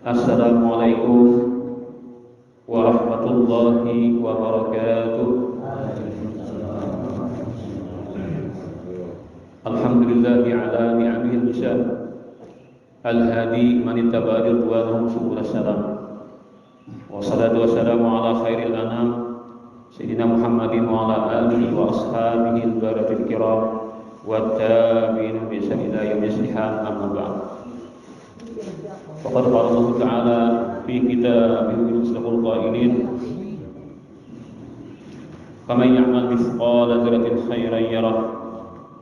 Assalamualaikum warahmatullahi wabarakatuh. Alhamdulillahi ala ni'amihil misal al-hadi man ittaba ridwanahu subul salam. Wassalatu wassalamu ala khairil anam Sayyidina Muhammadin wa ala alihi wa ashabihi al-baratil kiram wa tabi'in bi ila yaumil istiham, amma ba'd. Faqad qala Allah Ta'ala fi kitabihi al-asdaqul qailin, faman ya'mal mithqala dzarratin khairan yarah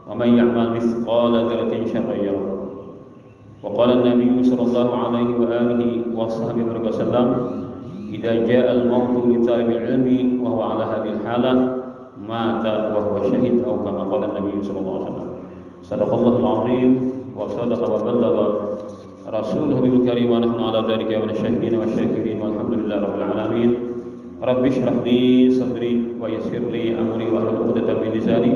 wa man ya'mal mithqala dzarratin syarran yarah. Wa qala an-nabiy sallallahu alaihi wa alihi wa sahbihi wasallam, idza jaa al-mautu li talibil ilmi wa huwa ala hadhihi al-halah mata wa huwa syahid, atau kama qala an-nabiy sallallahu alaihi wasallam. Sadaqallahu al-azim wa sadaqa wa ballagha rasuluhu bil karim wa nahnu ala dzalika min asy-syahidin wa asy-syakirin walhamdulillahi rabbil alamin. Rabbi shrah li sadri wa yassir li amri wa hlul 'uqdatam min lisani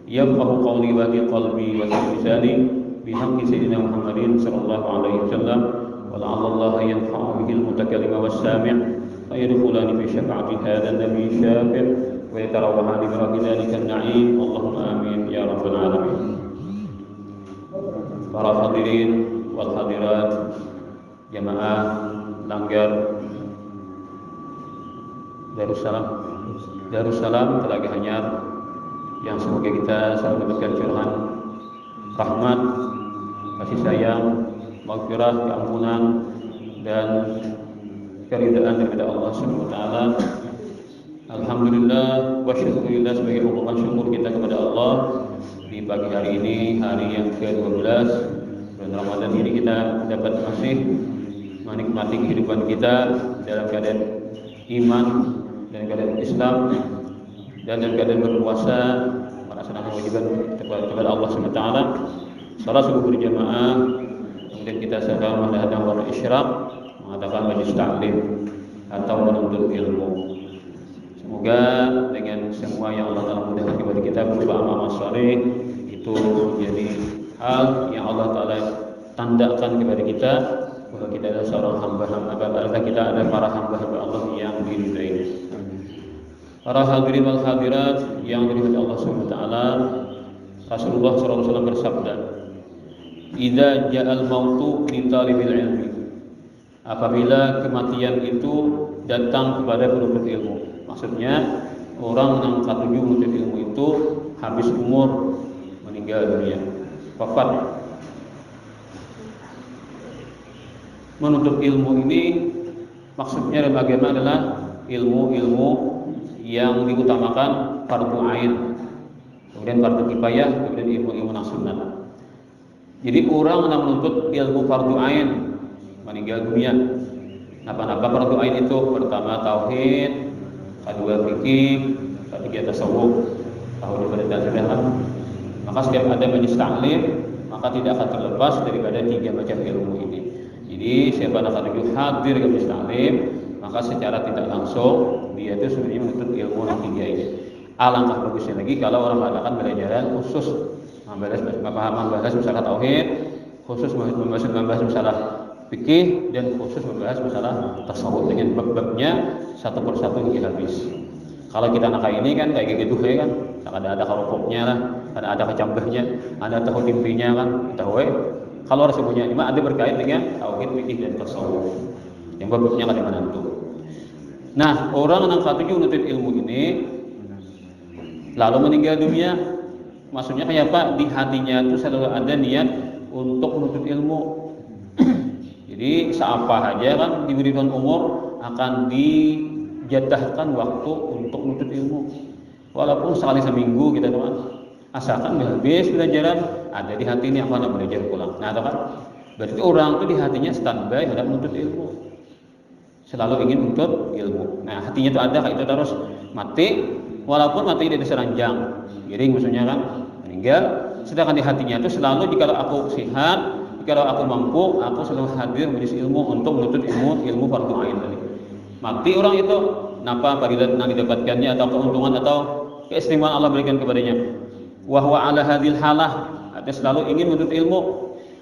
yafqahu qawli wa fi qalbi wa fi lisani bihaqqi sayyidina Muhammadin sallallahu alaihi wasallam. Wa la'alla Allah yanfa'u bihil mutakallima was-sami' fa yadkhulani fi syafa'ati hadzal nabiy syafir wa yatarawahani bi rahmatika an-na'im. Allahumma amin ya rabbal alamin. Para hadirin wal hadirat, jamaah Langgar Darussalam Telaga Hanyar, yang semoga kita selalu mendapatkan curahan rahmat, kasih sayang, maghfirah, keampunan dan keridhaan daripada Allah Subhanahu wa taala. Alhamdulillah wa syukurillah, sebagai ungkapan syukur kita kepada Allah di pagi hari ini, hari yang ke-12 bulan Ramadan ini, kita dapat masih menikmati kehidupan kita dalam keadaan iman dan keadaan Islam dan dalam keadaan berpuasa, melaksanakan kewajiban kepada Allah SWT, salat subuh berjamaah, kemudian kita sedang mengadakan waktu isyraq, mengadakan majlis ta'lim atau menuntut ilmu. Semoga dengan semua yang Allah Ta'ala mudahkan kepada kita berupa amal saleh, itu menjadi hal yang Allah Ta'ala tandakan kepada kita bahwa kita adalah seorang hamba-hamba, kita adalah para hamba-hamba Allah yang diridai. Para hadirin wal hadirat yang dirahmati Allah Subhanahu wa taala, Rasulullah sallallahu alaihi wasallam bersabda, "Idza ja'al mautu li talibil ilmi." Apabila kematian itu datang kepada penuntut ilmu. Maksudnya orang yang ketujuh menuntut ilmu itu habis umur, meninggal dunia, wafat. Menuntut ilmu ini maksudnya bagaimana adalah ilmu-ilmu yang diutamakan fardu ain, kemudian fardu kifayah, kemudian ilmu-ilmu sunnah. Jadi orang yang menuntut ilmu fardu ain meninggal dunia. Apa fardu ain itu? Pertama tauhid, kedua fikih, ketiga tasawuf, tahu daripada dasar. Maka setiap ada majlis ta'lim, maka tidak akan terlepas daripada tiga macam ilmu ini. Jadi siapa yang akan hadir ke majlis ta'lim, maka secara tidak langsung dia itu sebenarnya menuntut ilmu yang tiga ini. Alangkah bagusnya lagi kalau orang mengadakan pelajaran khusus membahas masalah tauhid, khusus membahas masalah fikih, dan khusus membahas masalah tasawuf dengan bab-babnya satu persatu hingga habis. Kalau kita nak ini kan kayak gitu ya kan, ada karokopnya lah, ada kecambahnya, ada tahu timpinya kan, tahu ya. Kalau harus semuanya ini ada berkait dengan tauhid, fikih dan tasawuf. Yang babnya kan di mana itu. Nah, orang yang ketujuh menuntut ilmu ini lalu meninggal dunia, maksudnya kayak apa? Di hatinya itu selalu ada niat untuk menuntut ilmu. Jadi seapa aja kan diberikan umur akan dijatahkan waktu untuk menuntut ilmu. Walaupun sekali seminggu kita teman, asalkan habis pelajaran ada di hati ini apa nak belajar pulang. Nah, kan berarti orang itu di hatinya standby hendak menuntut ilmu, selalu ingin menuntut ilmu. Nah, hatinya itu ada kayak itu terus mati, walaupun mati di desa ranjang, giring maksudnya kan meninggal. Sedangkan di hatinya itu selalu jika aku sehat, jika aku mampu, aku selalu hadir majelis ilmu untuk menuntut ilmu fardu ain tadi. Mati orang itu, napa apabila didapatkannya atau keuntungan atau keistimewaan Allah berikan kepadanya. Wa huwa ala hadhil halah, artinya selalu ingin menuntut ilmu.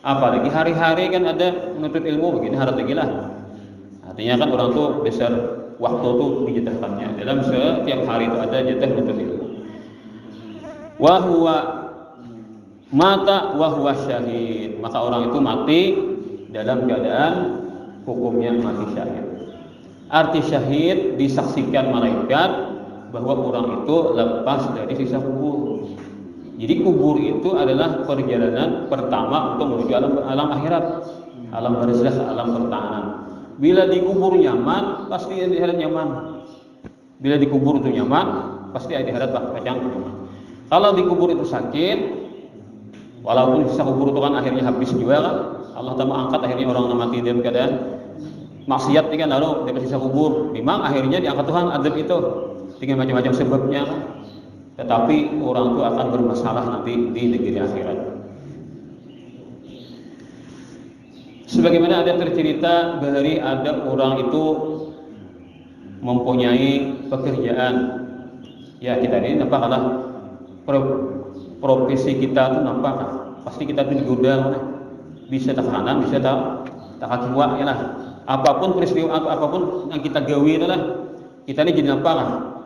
Apalagi hari-hari kan ada menuntut ilmu begini harus lagi lah. Artinya kan orang tuh besar waktu tuh dijatahkannya. Dalam setiap hari itu ada jatah menuntut ilmu. Wa huwa mata wa huwa syahid. Maka orang itu mati dalam keadaan hukumnya mati syahid. Arti syahid disaksikan malaikat bahwa orang itu lepas dari siksa kubur. Jadi kubur itu adalah perjalanan pertama untuk menuju alam akhirat, alam barzakh, alam pertahanan. Bila dikubur nyaman, pasti di akhirat nyaman. Bila dikubur itu nyaman, pasti di akhirat kacang nyaman. Kalau dikubur itu sakit, walaupun siksa kubur itu kan akhirnya habis juga kan, Allah Ta'ala angkat akhirnya orang mati dalam keadaan maksiat kan, lalu dapat siksa kubur. Memang akhirnya diangkat Tuhan azab itu dengan macam-macam sebabnya kan. Tetapi orang itu akan bermasalah nanti di negeri akhirat. Sebagaimana ada tercerita bahwa ada orang itu mempunyai pekerjaan. Ya kita ini nampak adalah profesi kita itu nampak pasti kita itu digoda, bisa tak kanan, bisa tak kaki ya lah. Apapun peristiwa apapun yang kita gawe itu lah, kita ini jadi nampak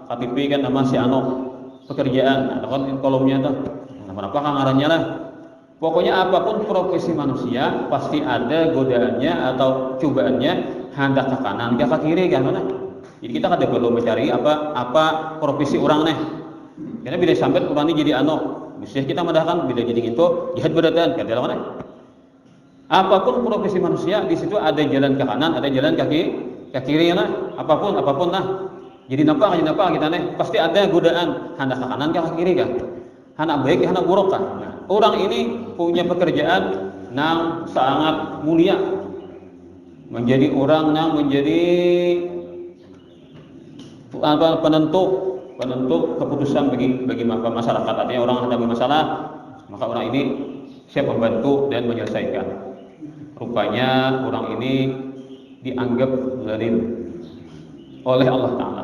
KTP kan nama si Ano pekerjaan atau kan kolomnya tuh apa kan ngarannya lah. Pokoknya apapun profesi manusia pasti ada godaannya atau cobaannya hendak ke kanan ke kiri kan mana. Jadi kita kada perlu mencari apa profesi orang nih. Karena bila sampai orang ini jadi bisa kita madahkan bila jadi itu jihad berdatan kada lawan. Apapun profesi manusia di situ ada jalan ke kanan, ada jalan ke kiri lah. Apapun lah. Jadi nampak kita nih pasti ada godaan hendak ke kanan ke kiri kan, hendak baik hendak buruk kan. Nah, orang ini punya pekerjaan yang sangat mulia, menjadi orang yang menjadi penentu keputusan bagi masyarakat. Artinya orang hendak bermasalah, maka orang ini siap membantu dan menyelesaikan. Rupanya orang ini dianggap zalim oleh Allah Ta'ala.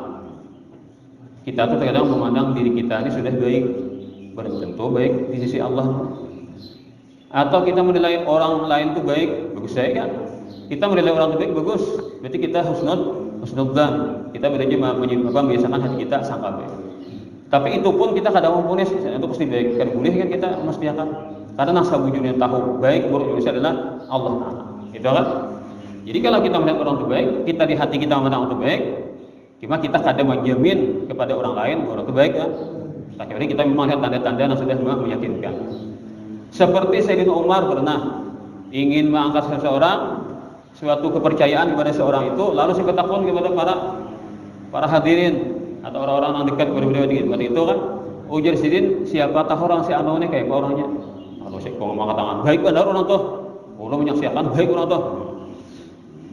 Kita tuh terkadang memandang diri kita ini sudah baik, belum tentu baik di sisi Allah. Atau kita menilai orang lain itu baik, bagus saya kan. Kita menilai orang itu baik, bagus. Berarti kita husnudzan. Kita membiasakan hati kita sangka baik. Tapi itu pun kita kadang mempunyai itu pasti baik. Kan boleh kan kita mestiakan. Karena nasa wujudnya tahu baik buruk Indonesia adalah Allah Ta'ala. Itu kan? Jadi kalau kita melihat orang itu baik, kita di hati kita memandang orang itu baik, cuma kita kadang menjamin kepada orang lain orang itu baik kan? Kecuali kita memang lihat tanda-tanda yang sudah meyakinkan. Seperti Sayyidina Umar pernah ingin mengangkat seseorang suatu kepercayaan kepada seorang itu, lalu saya bertakun kepada para hadirin atau orang-orang yang dekat kepada beliau itu kan, ujar sidin siapa tahu orang si anu ini kayak orangnya. Kalau saya ngomong tangan baik benar orang tuh, orang menyaksikan baik orang tuh.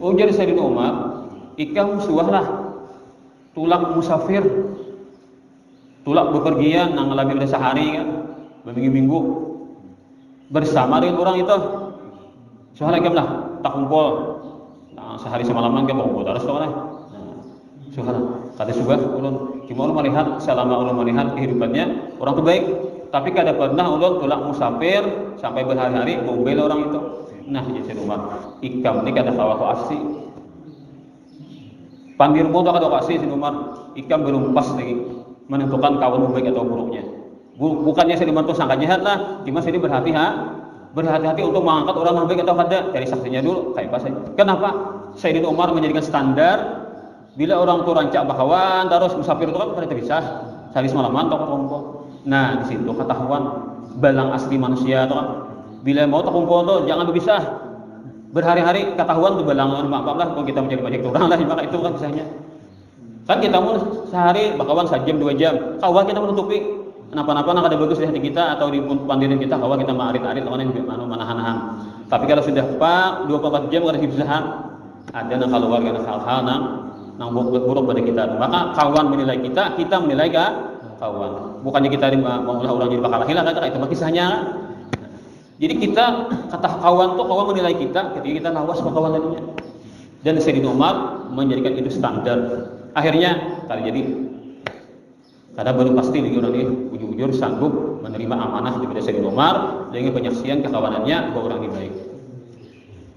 Ujar Sayyidina Umar, ikam suahlah tulak musafir, tulak bepergian nang lebih dari sehari kan, berminggu-minggu bersama dengan orang itu. Soalnya ikam lah tak kumpul, nah, sehari semalaman kita kumpul terus tuh kan. Soalnya kata subah ulun, cuma ulun melihat selama ulun melihat kehidupannya orang itu baik, tapi kada pernah ulun tulak musafir sampai berhari-hari ngombel orang itu. Nah, jadi rumah ikam ini kada kawa asli. Pandirmu tu kada asli si Umar, ikam belum pas lagi menentukan kawan baik atau buruknya. Bukannya si Umar tu sangka jahat lah, cuma sini berhati-hati untuk mengangkat orang yang baik atau kada. Cari saksinya dulu, kayak apa sih? Kenapa Sayyidina Umar menjadikan standar bila orang tu rancak bakawan terus musafir itu kan kada terpisah, sehari semalaman atau kelompok. Nah, di situ ketahuan balang asli manusia tu kan. Bila mau tak kumpul tu jangan berpisah. Berhari-hari ketahuan tu balang maaf lah kalau kita menjadi banyak orang lah, maka itu kan kisahnya. Kan kita mau sehari bakawan sejam 2 jam. Kawan kita menutupi kenapa-napa nak ada bagus di hati kita atau di pandiran kita, kawan kita maarit-arit mana manahan-nahan. Tapi kalau sudah 24 jam kada dipisahan, ada nang keluar kana hal-hal nang buruk pada kita. Maka kawan menilai kita, kita menilai kawan. Bukannya kita mau orang jadi bakal hilang kan itu kisahnya. Jadi kita kata kawan menilai kita ketika kita nawas sama kawan lainnya. Dan Sayyidina Umar menjadikan itu standar. Akhirnya kali jadi karena baru pasti bagi orang ini ujur-ujur sanggup menerima amanah daripada Sayyidina Umar dengan penyaksian kekawanannya bahwa orang ini baik.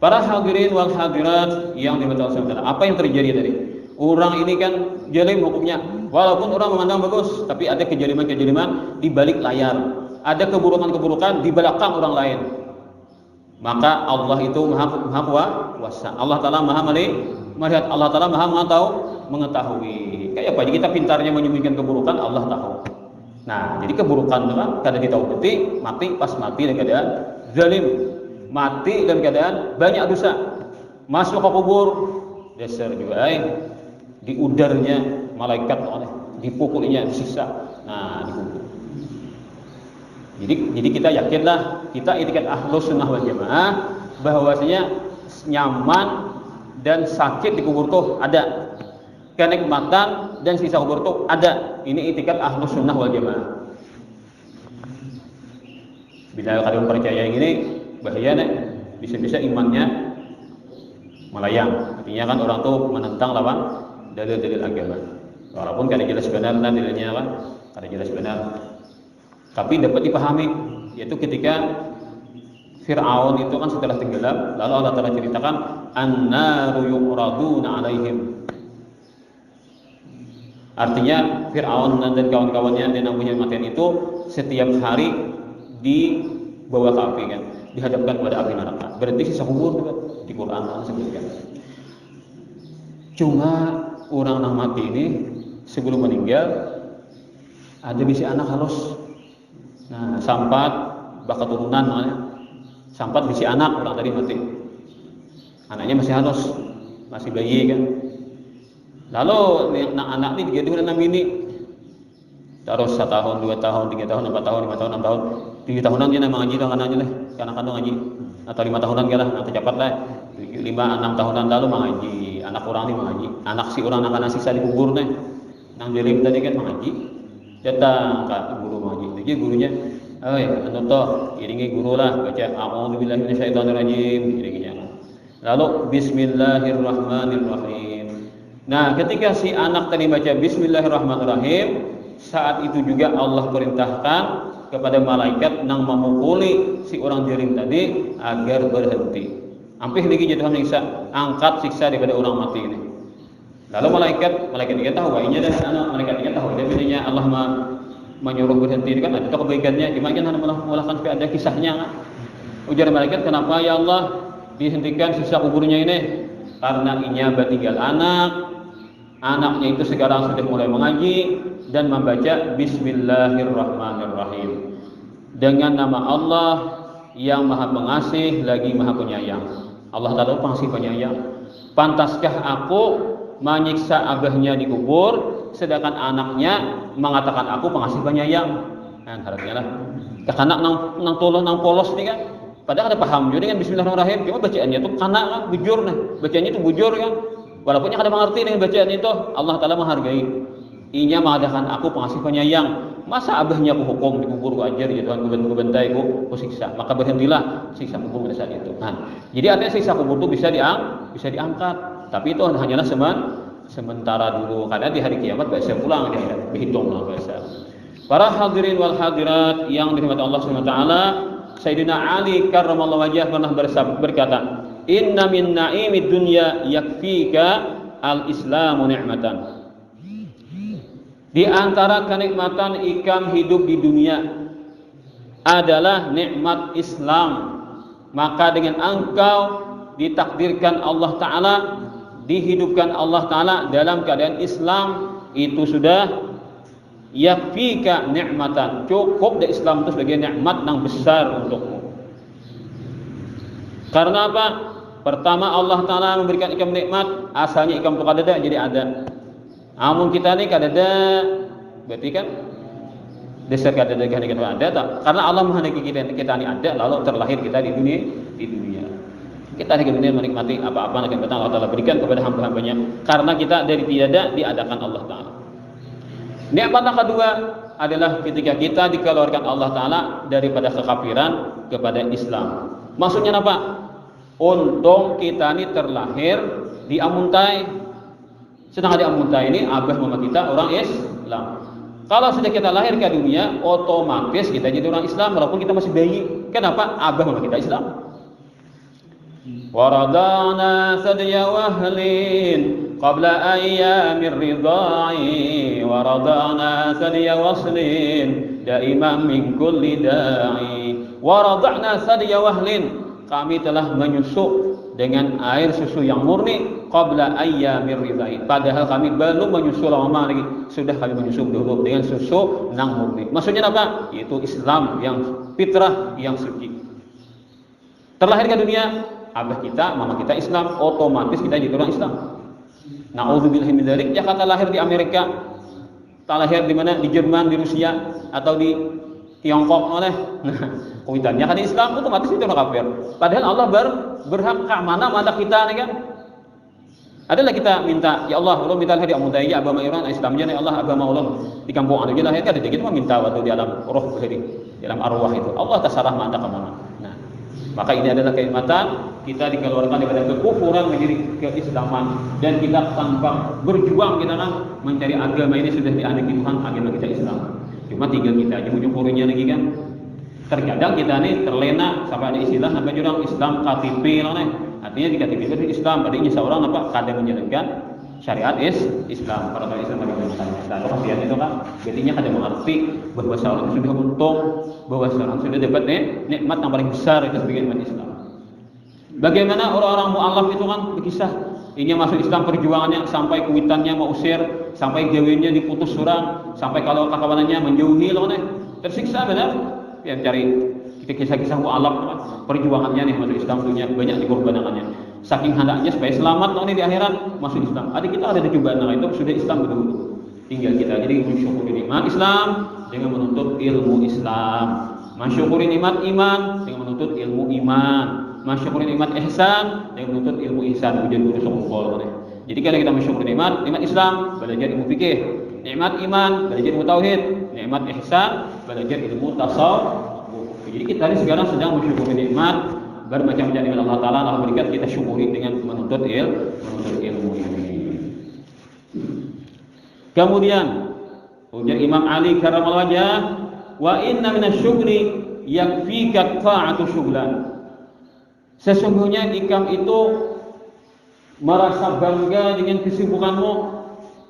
Para hadirin wal hadirat yang dimuliakan Allah Ta'ala, apa yang terjadi tadi? Orang ini kan zalim hukumnya. Walaupun orang memandang bagus, tapi ada kejaliman-kejaliman di balik layar. Ada keburukan-keburukan di belakang orang lain. Maka Allah itu maha kuasa. Allah Ta'ala maha melihat. Allah Ta'ala maha mengetahui. Kayak apa? Jadi kita pintarnya menyembunyikan keburukan, Allah tahu. Nah, jadi keburukan itu kan kadang ditakuti, mati pas mati dalam keadaan zalim, mati dalam keadaan banyak dosa, masuk ke kubur, dasar juga di udarnya malaikat dipukulnya, disiksa. Nah, dikubur. Jadi kita yakinlah, kita itikat Ahlus Sunnah wal Jamaah bahwasanya nyaman dan sakit di kubur tuh ada, kenikmatan dan sisa kubur tuh ada. Ini itikat Ahlus Sunnah wal Jamaah. Bila kalian percaya yang ini, bahaya nih, bisa-bisa imannya melayang. Artinya kan orang tuh menentang lawan dalil-dalil agama. Walaupun kada jelas benar dalilnya kan, kada jelas benar. Tapi dapat dipahami, yaitu ketika Fir'aun itu kan setelah tenggelam, lalu Allah Ta'ala ceritakan an-naru yu'raduna 'alaihim. Artinya Fir'aun dan kawan-kawannya dan Abu Jahal itu setiap hari dibawa ke api kan, dihadapkan kepada api neraka. Berarti sisa kubur juga di Quran disebutkan. Cuma orang yang mati ini sebelum meninggal ada bisi anak halus. Nah, sampat bakal turunan namanya. Sampat bisi anak orang tadi mati. Anaknya masih halus, masih bayi kan. Lalu anak ini digaduh dengan bini. Terus 1 tahun, 2 tahun, 3 tahun, 4 tahun, 5 tahun, 6 tahun, 7 tahunan dia nama ngaji dong anaknya lah. Anak-anak ngaji. Atau 5 tahunan dia lah, atau cepat lah. 5-6 tahunan lalu mengaji. Anak orang ini mengaji. Anak si orang anak sisa dikubur nih. Nang dilim tadi kan mengaji. Datang ke guru mengaji. Jadi gurunya, anu toh, iringi guru lah baca a'udzubillahi minasyaitonirrajim, iringinya. Lalu bismillahirrahmanirrahim. Nah, ketika si anak tadi baca bismillahirrahmanirrahim, saat itu juga Allah perintahkan kepada malaikat nang memukuli si orang jarim tadi agar berhenti. Hampir lagi jatuh siksa, angkat siksa daripada orang mati ini. Lalu malaikat dia tahu, ini dan malaikat dia tahu. Dia bedanya Allah menyuruh berhenti kan ada kebaikannya. Cuma kan mulakan supaya ada kisahnya kan. Ujar malaikat, kenapa ya Allah dihentikan sisa kuburnya ini? Karena inya tinggal anaknya itu sekarang sudah mulai mengaji dan membaca bismillahirrahmanirrahim dengan nama Allah yang maha pengasih lagi maha penyayang. Allah Ta'ala pengasih penyayang. Pantaskah aku menyiksa abahnya di kubur sedangkan anaknya mengatakan aku pengasih penyayang? Nah, harapnya lah anak nang tolong nang polos ini kan, padahal ada paham juga dengan bismillahirrahmanirrahim, cuma bacaannya itu kanak kan, bujur nah, bacaannya itu bujur kan. Walaupun yang ada mengerti dengan bacaan itu, Allah Ta'ala menghargai. Inya mengadakan aku pengasih penyayang. Masa abahnya aku hukum dikubur, ku ajar, ya Tuhan, ku bentai, ku siksa. Maka berhentilah siksa kubur pada saat itu. Nah, jadi artinya siksa kubur itu bisa diangkat. Tapi itu hanyalah sementara dulu. Karena di hari kiamat biasa pulang, dihitung lah biasa. Para hadirin wal hadirat yang dirahmati Allah Subhanahu wa taala, Sayyidina Ali karramallahu wajhah pernah berkata, "Inna min na'imid dunya yakfika al-islamu ni'matan." Di antara kenikmatan ikam hidup di dunia adalah nikmat Islam. Maka dengan engkau ditakdirkan Allah Ta'ala, dihidupkan Allah Ta'ala dalam keadaan Islam, itu sudah yakfika nikmatan. Cukup dari Islam itu sebagai nikmat yang besar untukmu. Karena apa? Pertama Allah Ta'ala memberikan ikam nikmat. Asalnya ikam itu kadada jadi ada. Amun kita ni kadada, berarti kan dasar kadada kan ada tak? Karena Allah menghendaki kita ni ada, lalu terlahir kita di dunia. Kita di dunia menikmati apa-apa yang Allah Ta'ala berikan kepada hamba-hambanya. Karena kita dari tiada diadakan Allah Ta'ala. Nikmat yang kedua adalah ketika kita dikeluarkan Allah Ta'ala daripada kekafiran kepada Islam. Maksudnya apa? Untung kita ini terlahir di Amuntai. Sedangkan di Amuntai ini abah mama kita orang Islam. Kalau sudah kita lahir ke dunia, otomatis kita jadi orang Islam walaupun kita masih bayi. Kenapa? Abah mama kita Islam. Waradana sadya wahlin qabla ayyamir ridai, waradana sadya waslin daiman min kulli da'i. Waradana sadya wahlin, kami telah menyusu dengan air susu yang murni qabla ayyamir ridai, padahal kami belum menyusu lama lagi, sudah kami menyusu dulu dengan susu yang murni. Maksudnya apa? Yaitu Islam yang fitrah, yang suci. Terlahir ke dunia, abah kita, mama kita Islam, otomatis kita jadi orang Islam. Na'udzubillahi min dzalik. Ya kata lahir di Amerika, tak lahir di mana? Di Jerman, di Rusia, atau di Tiongkok oleh kuitannya kan Islam, otomatis itu orang kafir. Padahal Allah berhak keamanan mata kita nih kan. Adalah kita minta, ya Allah, Allah minta lahir di Amudai, ya agama Iran, Islamnya ya Allah, agama Allah di kampung ada lahir kan, kita cuma minta waktu di alam roh di dalam arwah itu. Allah terserah mata kemana. Nah, maka ini adalah kenikmatan kita dikeluarkan daripada kekufuran menjadi keislaman, dan kita tanpa berjuang kita kan mencari agama ini sudah dianugerahi Tuhan, agama kita Islam. Cuma tinggal kita aja ujung-ujungnya lagi kan. Terkadang kita nih terlena sampai ada istilah sampai jurang Islam KTP lah nih. Artinya di KTP itu Islam, artinya seorang apa kadang menjalankan syariat Islam. Para Islam menjalankan Islam. Kemudian itu kan artinya kadang mengerti bahwa seorang sudah untung, bahwa seorang sudah dapat nikmat yang paling besar itu sebagai umat Islam. Bagaimana orang-orang mu'alaf itu kan berkisah, ini masuk Islam perjuangannya sampai kuitannya mau usir, sampai gawinnya diputus surang, sampai kalau kawanannya menjauhi loh nih, tersiksa benar. Ya cari kisah-kisah mu'alaf perjuangannya nih masuk Islam punya banyak dikorbankannya. Saking hendaknya supaya selamat loh nih di akhirat masuk Islam. Adik kita ada di cobaan itu sudah Islam betul-betul. Tinggal kita jadi mensyukuri nikmat Islam dengan menuntut ilmu Islam, mensyukuri nikmat iman dengan menuntut ilmu iman, mensyukuri nikmat ihsan dengan menuntut ilmu ihsan. Ujian guru sokol. Jadi kalau kita mensyukuri nikmat Islam, belajar ilmu fikih, nikmat iman, belajar ilmu tauhid, nikmat ihsan, belajar ilmu tasawuf. Jadi kita ini sekarang sedang mensyukuri nikmat bermacam-macam nikmat Allah Taala. Allah berikan, kita syukuri dengan menuntut ilmu ini. Kemudian ujar Imam Ali karramallahu wajhah, wa inna minasyukri yakfika ta'atu syughlan. Sesungguhnya ikam itu merasa bangga dengan kesibukanmu,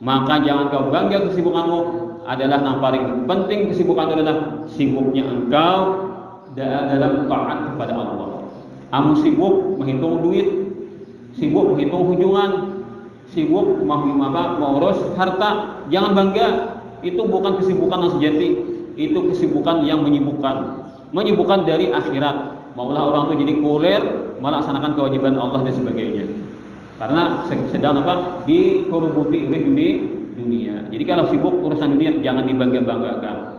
maka jangan kau bangga kesibukanmu adalah yang paling penting. Kesibukan itu adalah sibuknya engkau dalam taat kepada Allah. Kamu sibuk menghitung duit, sibuk menghitung hujungan, sibuk mengurus harta, jangan bangga. Itu bukan kesibukan yang sejati, itu kesibukan yang menyibukkan dari akhirat. Maulah orang itu jadi kuler melaksanakan kewajiban Allah dan sebagainya. Karena sedang dikerubuti oleh dunia. Jadi kalau sibuk urusan dunia jangan dibangga-banggakan.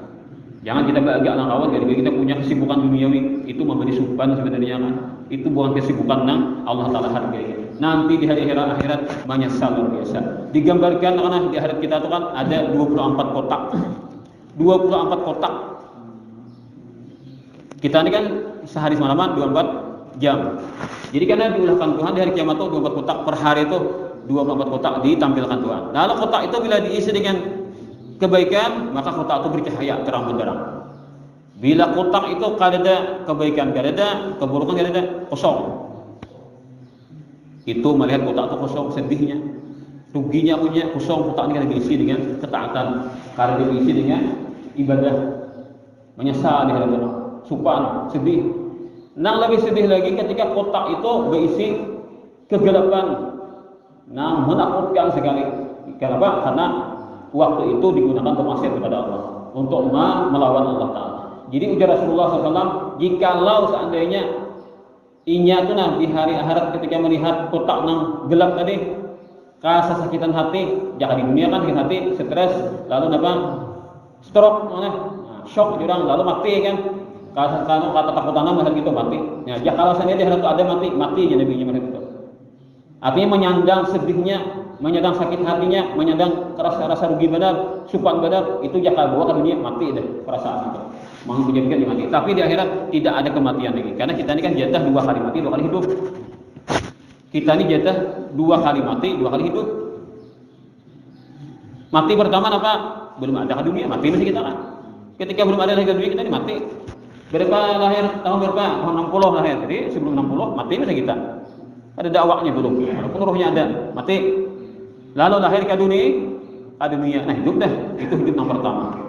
Jangan kita bangga kawan gara-gara kita punya kesibukan duniawi, itu memberi supan sebenarnya kan. Itu bukan kesibukan yang Allah Taala hargai. Nanti di hari akhirat menyesal luar biasa. Digambarkan karena di akhirat kita itu kan ada 24 kotak. 24 kotak. Kita ini kan sehari semalaman 24 jam. Jadi karena diulahkan Tuhan di hari kiamat itu 24 kotak per hari itu 24 kotak ditampilkan Tuhan. Lalu kotak itu bila diisi dengan kebaikan, maka kotak itu bercahaya terang benderang. Bila kotak itu kada ada kebaikan, kada ada keburukan, kada ada, kosong. Itu melihat kotak itu kosong, sedihnya, ruginya punya kosong. Kotak ini kada diisi dengan ketaatan, kada diisi dengan ibadah, menyesal di hadapan supan, sedih. Nang lebih sedih lagi ketika kotak itu berisi kegelapan, nang menakutkan sekali. Kenapa? Karena waktu itu digunakan untuk maksiat kepada Allah, untuk melawan Allah Taala. Jadi ujar Rasulullah SAW, jikalau seandainya inya itu di hari akhirat ketika melihat kotak nang gelap tadi, rasa sakitan hati, jangan di dunia kan sakit hati, stres, lalu stroke, shock jurang, lalu mati kan. Kata takutan nama gitu mati. Ya, kalau seandainya di akhirat ada mati aja nabinya mereka itu. Artinya menyandang sedihnya, menyandang sakit hatinya, menyandang rasa rugi benar, supan benar, itu jakal bawa ke dunia mati deh perasaan itu. Mau menjadikan mati. Tapi di akhirat tidak ada kematian lagi. Karena kita ini kan jatah 2 kali mati, 2 kali hidup. Kita ini jatah 2 kali mati, 2 kali hidup. Mati pertama apa? Belum ada ke dunia, mati masih kita kan. Ketika belum ada lagi ke dunia kita ini mati. Berapa lahir tahun berapa? Tahun 60 lahir. Jadi sebelum 60 mati masa kita. Ada dakwahnya belum. Walaupun ruhnya ada, mati. Lalu lahir ke dunia. Nah, hidup dah. Itu hidup yang pertama.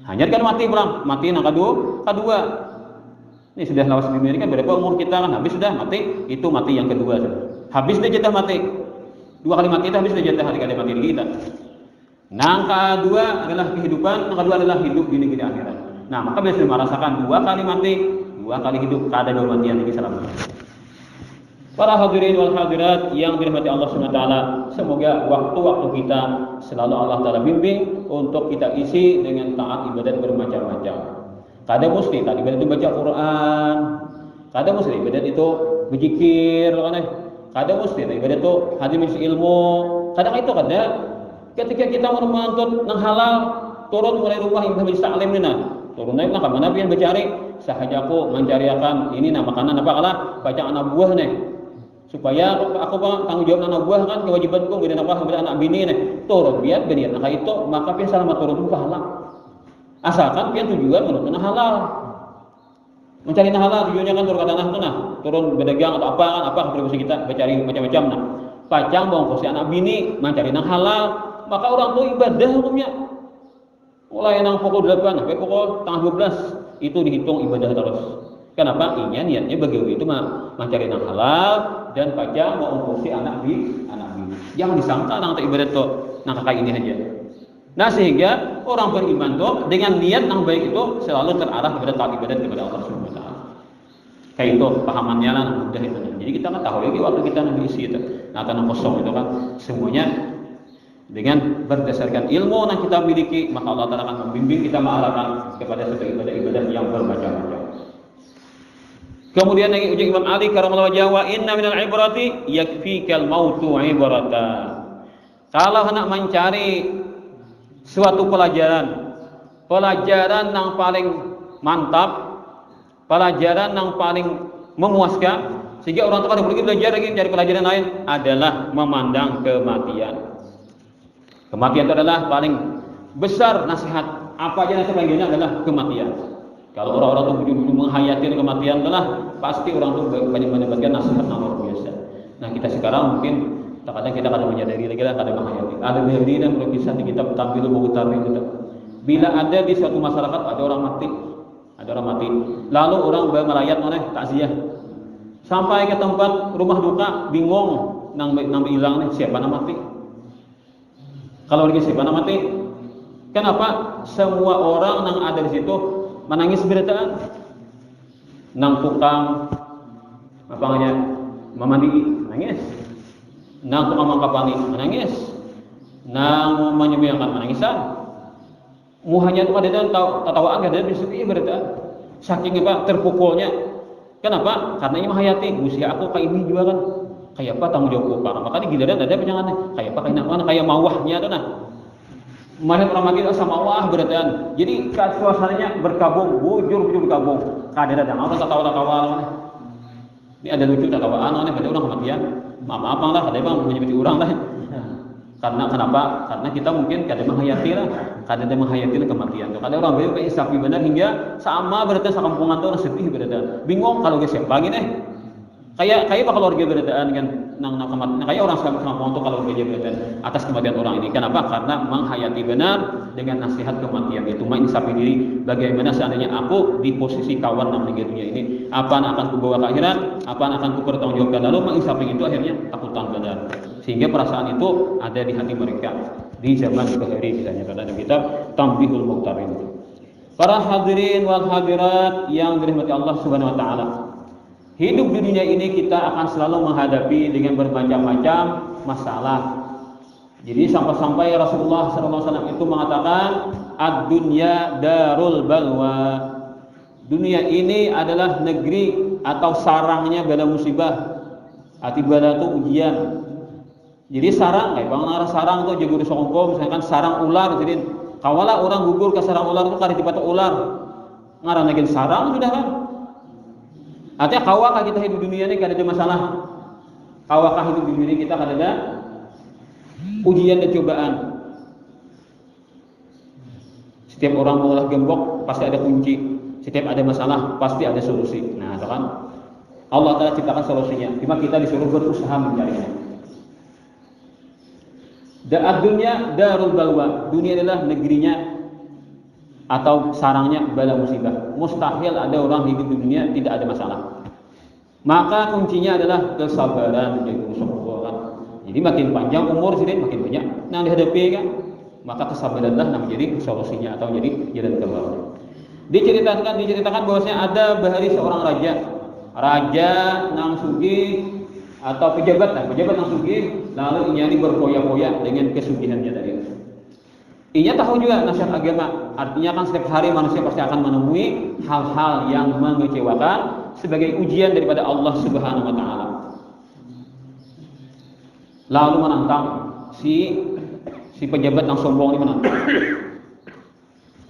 Hanya kan mati pulang, mati yang kedua. Ini sudah lawas dunia ini kan berapa umur kita kan habis sudah mati, itu mati yang kedua sudah. Habis dia jatah mati. 2 kali mati itu habis dia jatah hari kali mati kita. Nah, kedua adalah kehidupan, yang kedua adalah hidup di negeri akhirat. Nah, maka bila sudah merasakan 2 kali mati, 2 kali hidup, kada 2 matian lagi selama. Para hadirin wal hadirat yang dirahmati Allah Subhanahu wa taala, semoga waktu-waktu kita selalu Allah taala bimbing untuk kita isi dengan taat ibadat bermacam-macam. Kada mesti tadi ibadat itu baca Quran, kada mesti ibadat itu berzikir, kada mesti ibadat itu hadir ilmu, kadang itu kada. Ketika kita menuntut nang halal, turun mulai rumah hingga bisa alim nina, turun naik nak mana pian mencari, sahaja aku mencari akan ini nah makanan apa kalah baca anak buah nih. Supaya aku tanggung jawab anak buah kan kewajibanku kemudian apa kepada anak bini nih turun biar beniat nah itu maka pian selamat turun pahala asalkan pian tujuan menurut halal mencari halal tujuannya kan turun ke tanah tuh turun berdagang atau apa kan apa kontribusi kita mencari macam-macam nah pacang bongkos anak bini mencari halal maka orang tuh ibadah hukumnya mulai nang pukul 8 sampai pukul tengah 12 itu dihitung ibadah terus. Kenapa? Niatnya bagi itu mencari yang halal dan pajak mau ongkosi anak bini. Jangan disangka nang ibadat tuh nang kakak ini aja. Nah sehingga orang beriman tuh dengan niat yang baik itu selalu terarah kepada taat ibadat kepada Allah Subhanahu wa taala. Kayak itu pahamannya lah mudah itu. Jadi kita kan tahu lagi waktu kita nanti isi itu. Nah tanah kosong itu kan semuanya dengan berdasarkan ilmu yang kita miliki maka Allah Taala akan membimbing kita mengarahkan kepada suatu ibadah-ibadah yang bermacam-macam. Kemudian yang uji Imam Ali karamallahu wajhahu wa inna minal ibrati yakfikal mautu ibrata. Kalau hendak mencari suatu pelajaran yang paling mantap, pelajaran yang paling memuaskan sehingga orang tua pergi belajar lagi mencari pelajaran lain adalah memandang kematian. Kematian itu adalah paling besar nasihat. Apa aja nasihat paling banyak adalah kematian. Kalau orang-orang itu betul-betul menghayati kematian adalah pasti orang itu banyak mendapatkan nasihat yang luar biasa. Nah kita sekarang mungkin terkadang kita kadang menyadari lagi lah kadang menghayati. Ada berdiri dan berkisah di kitab Tampil Mengutari kita. Bila ada di suatu masyarakat ada orang mati, lalu orang merayat takziah sampai ke tempat rumah duka bingung nang hilang nih siapa nama mati. Kalau lagi siapa nama mati, kenapa semua orang yang ada di situ menangis beritaan nang tukang apa namanya memandi menangis nang tukang mangkapani menangis nang menyembuhkan menangisan muhanya itu ada tatawaan ada bisa beritaan saking apa terpukulnya kenapa karena ini menghayati usia aku kayak ini juga kan kayak apa tanggung jawabku pak maka di giliran ada penyangannya kayak apa kayak mawahnya tuh nah melihat orang mati sama wah beritaan. Jadi suasananya berkabung, bujur berkabung. Kadang ada orang tawa-tawa. Ini ada lucu tawaan, ada orang kematian. Maaf lah, ada bang menyebut orang lah. Karena kenapa? Karena kita mungkin kadang menghayati lah, kadang menghayati kematian. Kadang orang baru kayak sapi benar hingga sama beritaan sekampungan tuh orang sedih beritaan. Bingung kalau dia siapa gini. Kayak bakal keluarga beritaan kan nang kematian. Kayak orang sekampungan tuh kalau dia beritaan atas kematian orang ini. Kenapa? Karena menghayati benar dengan nasihat kematian itu menginsafi diri bagaimana seandainya aku di posisi kawan yang meninggal dunia ini apa yang akan kubawa ke akhirat apa yang akan kupertanggungjawabkan lalu menginsafi itu akhirnya takutan benar sehingga perasaan itu ada di hati mereka di zaman kehari misalnya dalam kitab Tambihul Muqtarin. Para hadirin wal hadirat yang dirahmati Allah Subhanahu wa taala, hidup di dunia ini kita akan selalu menghadapi dengan bermacam-macam masalah. Jadi sampai-sampai Rasulullah SAW itu mengatakan ad-dunya darul balwa. Dunia ini adalah negeri atau sarangnya bala musibah. Ati bala itu ujian. Jadi sarang, kayak bang sarang itu jago di songko, misalkan sarang ular. Jadi kawalah orang gugur ke sarang ular itu kali tiba ular. Ngarang lagi sarang sudah kan? Artinya kawakah kita hidup di dunia ini kada ada masalah. Kawakah hidup di dunia ini kita kada ada ujian dan cobaan. Setiap orang mengolah gembok pasti ada kunci. Setiap ada masalah pasti ada solusi. Nah, itu kan Allah Ta'ala ciptakan solusinya. Cuma kita disuruh berusaha mencarinya. Dunia darul balwa. Dunia adalah negerinya atau sarangnya bala musibah. Mustahil ada orang hidup di dunia tidak ada masalah. Maka kuncinya adalah kesabaran menjadi urusan Allah kan. Jadi makin panjang umur sini makin banyak yang dihadapi kan. Maka kesabaranlah yang menjadi solusinya atau menjadi jalan keluar. Diceritakan bahwasanya ada bahari seorang raja nang sugih atau pejabat nang sugih, lalu inya ini berpoya-poya dengan kesugihannya tadi. Inya tahu juga nasihat agama, artinya kan setiap hari manusia pasti akan menemui hal-hal yang mengecewakan sebagai ujian daripada Allah Subhanahu wa taala. Lalu menantang si pejabat yang sombong ini menantang.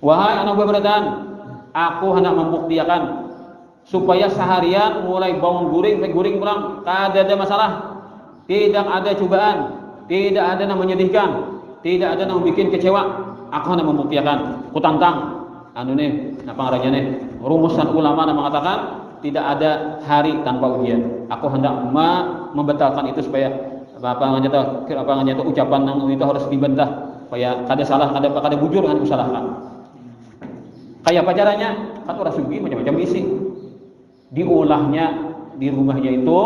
Wahai anak buah berataan, aku hendak membuktikan supaya seharian mulai bangun guring sampai guring pulang tidak ada masalah, tidak ada cobaan, tidak ada yang menyedihkan, tidak ada yang membuat kecewa. Aku hendak membuktikan, ku tantang apa rajanya rumusan ulama yang mengatakan tidak ada hari tanpa ujian. Aku hendak membatalkan itu supaya ucapan yang itu harus dibantah supaya kada salah, kada bujur kan disalahkan. Kayak apa caranya? Kan orang sugi macam-macam isi. Diulahnya di rumahnya itu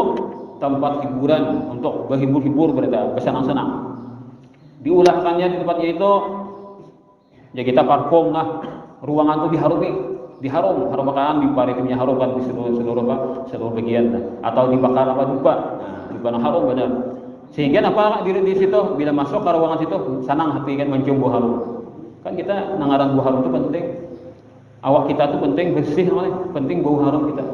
tempat hiburan untuk berhibur-hibur bersenang-senang. Diulahkannya di tempatnya itu ya kita parfum lah, ruangan itu diharum diparitimnya harum kan di seluruh bagian atau dibakar dupa. Nah, dibakar harum benar. Sehingga apa di situ bila masuk ke ruangan situ senang hati kan mencium bau harum. Kan kita nangaran bau harum itu penting. Awak kita itu penting bersih namanya, penting bau harum kita.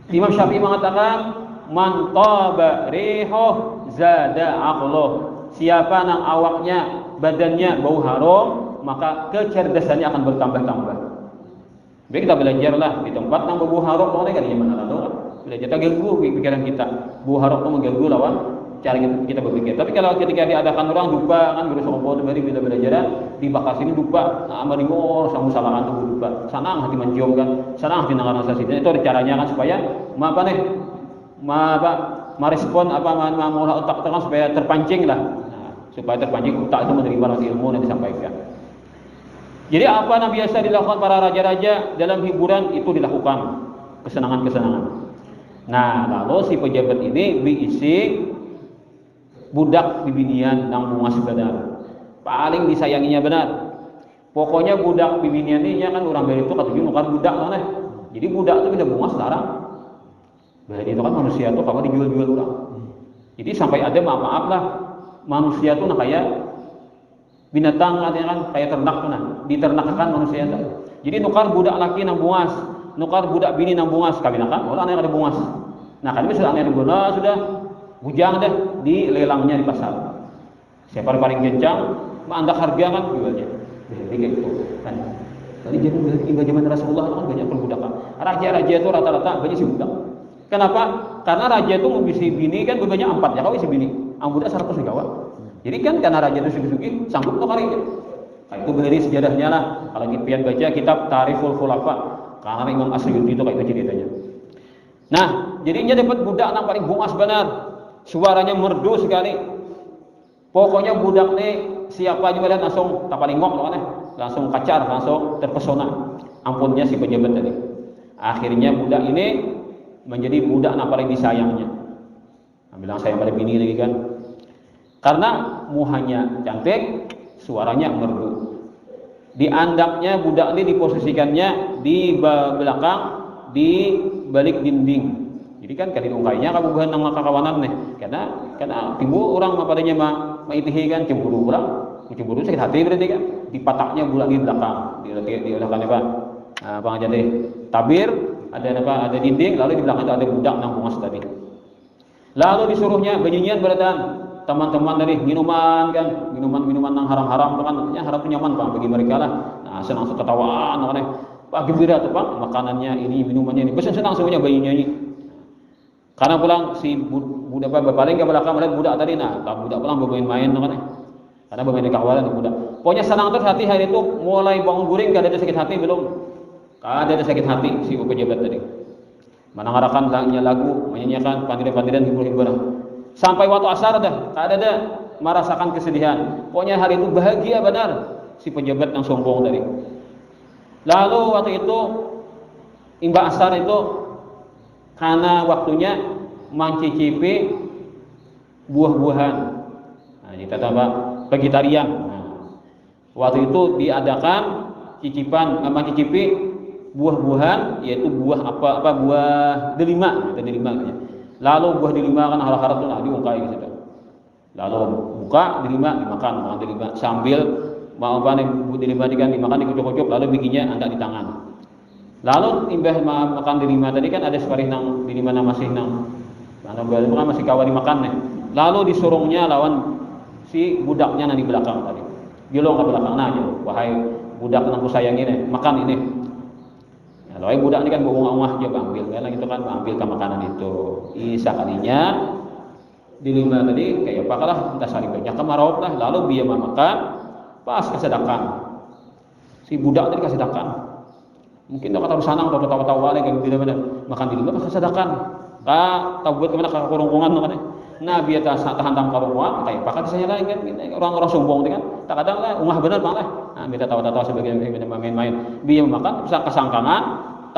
Imam Syafi'i mengatakan man taba rihuh zada aqluh. Siapa yang awaknya badannya bau harum, maka kecerdasannya akan bertambah-tambah. Baik kita belajarlah di tempat yang bau harum, pokoknya kan gimana lalu kan. Belajar ganggu pikiran kita. Bau harum itu mengganggu lawan cara kita berpikir. Tapi kalau ketika diadakan orang dupa kan berusaha ngobrol dari bila belajaran dibakar sini dupa, amaringor sama salahan tuh dupa. Senang hati mencium kan, senang hati nangaran sasih. Itu caranya kan supaya merespon mengolah otak itu kan supaya terpancing lah. Nah, supaya terpancing otak itu menerima ilmu yang disampaikan. Jadi apa yang biasa dilakukan para raja-raja dalam hiburan itu dilakukan kesenangan-kesenangan. Nah, lalu si pejabat ini diisi budak bibinian yang bungas benar, paling disayanginya benar. Pokoknya budak bibinian ini kan orang dari itu katanya bukan budak lah. Jadi budak itu udah bungas larang. Berarti itu kan manusia itu kalau dijual-jual orang. Jadi sampai ada maaf lah manusia itu kayak binatang kan kayak ternak tuh diternakkan manusia itu. Jadi nukar budak laki nang bungas, nukar budak bini nang bungas kawinakan orang yang ada bungas. Nah kan sudah ada bungas sudah bujang deh di lelangnya di pasar. Siapa yang paling kencang, anda harga kan jualnya. Jadi kayak gitu kan. Tadi zaman Rasulullah kan banyak perbudakan. Raja-raja itu rata-rata banyak si budak. Kenapa? Karena raja itu mengisi bini kan banyak 4 ya kalau isi bini. Ang budak 100 gawa. Jadi kan karena raja itu sugi-sugi sanggup tuh kali itu. Nah, itu beri sejarahnya lah. Kalau kita baca kitab Tariful Khulafa, karena Imam Asy'uti itu kayak itu ceritanya. Nah, jadinya dapat budak yang paling bungas benar. Suaranya merdu sekali. Pokoknya budak nih siapa juga lihat langsung tapalingok langsung kacar, langsung terpesona. Ampunnya si pejabat tadi. Akhirnya budak ini menjadi budak yang paling disayangnya. Bilang sayang pada bini lagi kan. Karena muhanya cantik, suaranya merdu. Di andaknya budak ini diposisikannya di belakang, di balik dinding. Jadi kan kali ungkainya kamu bahan nang kakawanan nih. Karena timbul orang padanya maitihi kan cemburu sakit hati berarti kan. Dipataknya budak di belakang, di belakangnya apa? Apa aja deh. Tabir ada dinding, lalu di belakang itu ada budak nang bungas tadi. Lalu disuruhnya bernyanyian beratan teman-teman dari minuman nang haram-haram kan haram itu nyaman Pak bagi mereka lah. Nah, senang ketawaan Pak gembira tuh Pak, makanannya ini, minumannya ini. Senang semuanya bayi nyanyi. Karena pulang si budak paling ke belakang melihat budak tadi, budak pulang bermain-main kan. Karena bermain di kawalan budak. Pokoknya senang terus hati hari itu mulai bangun guring gak ada sakit hati belum. Ada sakit hati si pejabat tadi. Menangarakan lagu, menyanyikan pandiran-pandiran hibur-hiburan. Sampai waktu asar dah, ada merasakan kesedihan. Pokoknya hari itu bahagia benar si pejabat yang sombong tadi. Lalu waktu itu imbas asar itu karena waktunya mencicipi buah-buahan. Nah, kita tambah vegetarian. Nah, waktu itu diadakan mencicipi buah-buahan, yaitu buah buah delima, Lalu buah delima kan harap-harap tuh diungkai gitu. Lalu buka delima dimakan delima sambil mau delima dimakan dikucuk-kucuk lalu bikinnya anda di tangan. Lalu imbah makan delima tadi kan ada separih nang delima masih nang masih kawan dimakan nih. Lalu disurungnya lawan si budaknya nang di belakang tadi. Gilong ke belakang aja. Wahai budak nang ku sayang ini, makan ini. Nah, lalu budak ini kan bunga-bunga aja ambil, kan itu kan ambil ke makanan itu. Isa kalinya delima tadi kayak apa lah, entah sari banyak kemarau lah. Lalu dia makan pas kesedakan. Si budak tadi kesedakan. Mungkin tak tahu sanang atau tahu wale kayak gitu makan delima pas kesedakan. Tahu buat kemana ke kurungan kan. Nah, biar tahan karungan, kayak pakai saya lagi kan, orang-orang sombong kan, tak kadang lah, umah benar bang lah. Nah, kita tahu-tahu sebagian main-main, biar makan, bisa kesangkangan,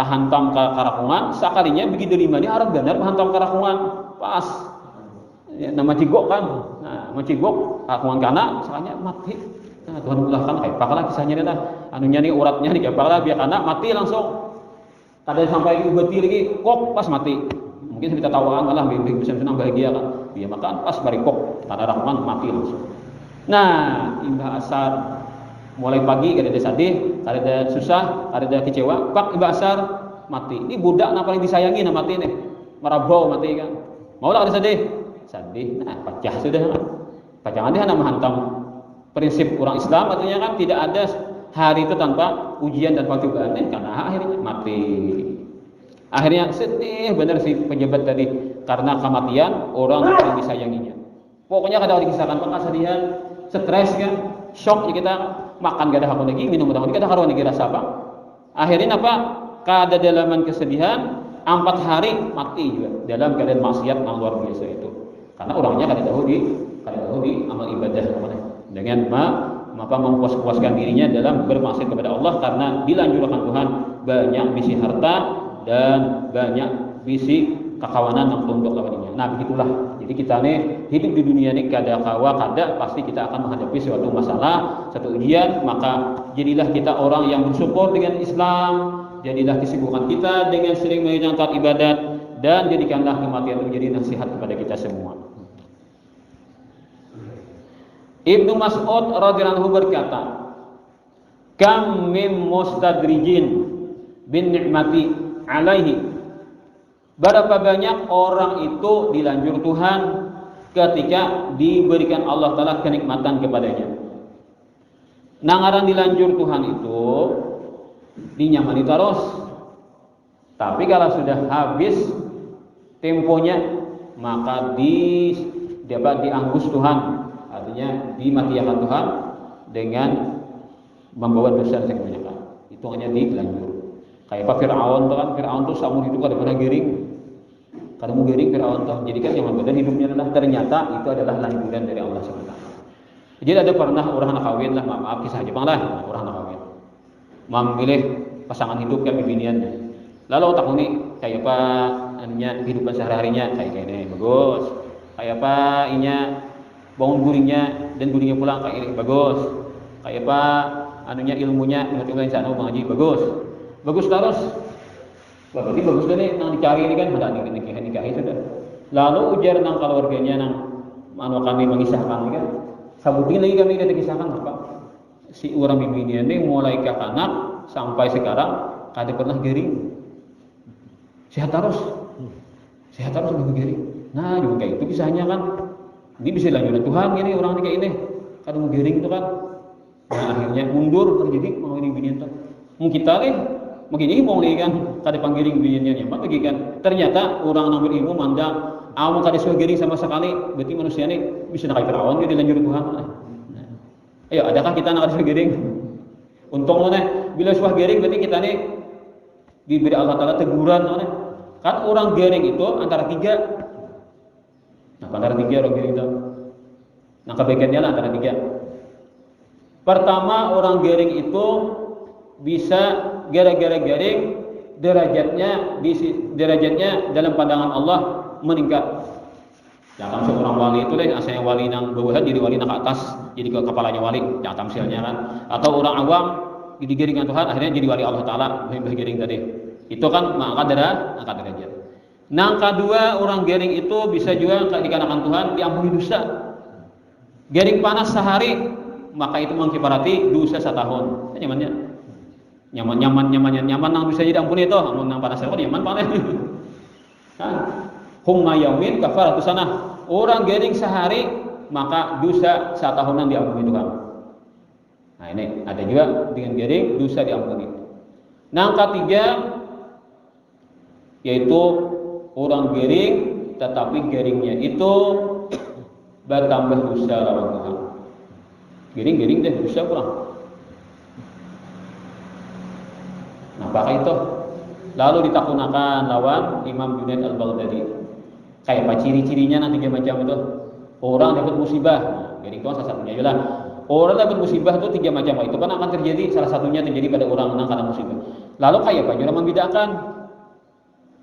tahan tam karakungan, sekalinya begitu lima ini harap benar hantam karakungan, pas, ya, nama cigok kan, nah, mencigok karakungan kana, soalnya mati. Nah, Tuhan ulah kan, kayak pakai lah kisahnya dah, anunya nih uratnya nih, kayak pakai lah biar kana mati langsung. Ada sampai ubati lagi, kok pas mati. Mungkin kita tawaan malah bisa senang bahagia kan. Dia makan pas barikok, tanah rahman mati langsung. Nah, imbah asar mulai pagi kada ada sedih, kada ada susah, kada ada kecewa, pak imbah asar mati. Ini budak yang paling disayangi nah mati nih. Marabau mati kan. Mau lah kada sedih? Sedih. Nah, pecah sudah. Pacangan dia nama hantam. Prinsip orang Islam artinya kan tidak ada hari itu tanpa ujian dan cobaan karena akhirnya mati. Akhirnya sedih benar si pejabat tadi karena kematian orang yang disayanginya. Pokoknya kadang dikisahkan maka kesedihan, stres kan, shock ya kita makan gak ada hakun lagi, minum gak ada karuan lagi rasa apa. Akhirnya apa? Kada dalaman kesedihan 4 hari mati juga dalam keadaan maksiat yang luar biasa itu. Karena orangnya kada tahu di amal ibadah dengan mempuas-puaskan dirinya dalam bermaksiat kepada Allah karena dilanjurkan Tuhan banyak bisi harta dan banyak bisi kekawanan yang tunduk lawannya. Nah, begitulah. Jadi kita nih hidup di dunia ini kada pasti kita akan menghadapi suatu masalah, satu ujian, maka jadilah kita orang yang bersyukur dengan Islam, jadilah kesibukan kita dengan sering menjalankan ibadat dan jadikanlah kematian itu menjadi nasihat kepada kita semua. Ibnu Mas'ud radhiyallahu anhu berkata, "Kam min mustadrijin bin ni'mati alaihi." Berapa banyak orang itu dilanjur Tuhan ketika diberikan Allah Ta'ala kenikmatan kepadanya. Nangaran dilanjur Tuhan itu dinyamani terus. Tapi kalau sudah habis temponya maka dapat dianggus Tuhan. Artinya dimatikan Tuhan dengan membawa dosa yang kebanyakan. Itu hanya dilanjur. Kayak Pak Fir'aun tuh saumur itu kadang-kadang giring. Kadang mau giring Fir'aun tuh. Jadi kan zaman badan hidupnya adalah ternyata itu adalah lanjutan dari Allah SWT. Jadi ada pernah orang nak kawin lah, maaf kisah aja bang lah, orang nak kawin. Memilih pasangan hidup kan bibiniannya. Lalu otak ini kayak apa anunya kehidupan sehari-harinya kayak ini bagus. Kayak apa inya bangun guringnya dan guringnya pulang kayak ini bagus. Kayak apa anunya ilmunya menurut ilmu sana Bang Haji bagus. Bagus terus. Berarti bagus kan nih nang dicari ini kan ada nikahi sudah. Lalu ujar nang keluarganya nang kami mengisahkan kan. Sabutin lagi kami kita kisahkan apa? Si orang bibinya ini mulai kekanak sampai sekarang kada pernah giring. Sehat terus lebih giring. Nah juga kayak itu kisahnya kan. Ini bisa lanjutan Tuhan ini orang ini kayak ini. Kada mau giring itu kan. Nah akhirnya mundur terjadi mau ini binian tuh. Mungkin kita nih begini mau nih kan kada panggiring biniannya nyaman bagi kan. Ternyata orang yang berilmu mandang awak kada suka giring sama sekali. Berarti manusia ini bisa nak Firaun dia dilanjur Tuhan. Nah. Ayo adakah kita nak kada suka giring? Untung nih bila suah giring berarti kita nih diberi Allah Ta'ala teguran. Kan orang gering itu antara tiga. Nah, antara tiga orang gering itu. Nah, kebaikannya lah antara tiga. Pertama, orang gering itu bisa gara-gara garing derajatnya dalam pandangan Allah meningkat. Jangan seorang wali itu deh, asalnya wali nang bawah jadi wali nang ke atas, jadi ke kepalanya wali, jangan tamsilnya kan. Atau orang awam jadi giringan Tuhan akhirnya jadi wali Allah Ta'ala, giring tadi. Itu kan angkat derajat. Nang kedua, orang garing itu bisa juga dikarenakan Tuhan diampuni dosa. Garing panas sehari, maka itu mengibarati dosa setahun. Nyamannya. Nyaman nang bisa jadi ampuni itu, amun nang panas sehari nyaman paling. Kan? Humma yaumin kafaratu sanah. Orang garing sehari, maka dosa setahunan diampuni Tuhan. Nah, ini ada juga dengan garing dosa diampuni. Nang ketiga yaitu orang garing tetapi garingnya itu bertambah dosa lawan Tuhan. Garing deh dosa kurang. Nah, pakai itu lalu ditakunakan lawan Imam Junaid Al-Baghdadi. Kayak apa ciri-cirinya nanti macam itu? Orang dapat musibah. Nah, garing itu salah satunya juga lah. Orang dapat musibah itu tiga macam. Itu kan akan terjadi, salah satunya terjadi pada orang karena musibah. Lalu kayak apa? Juga membedakan.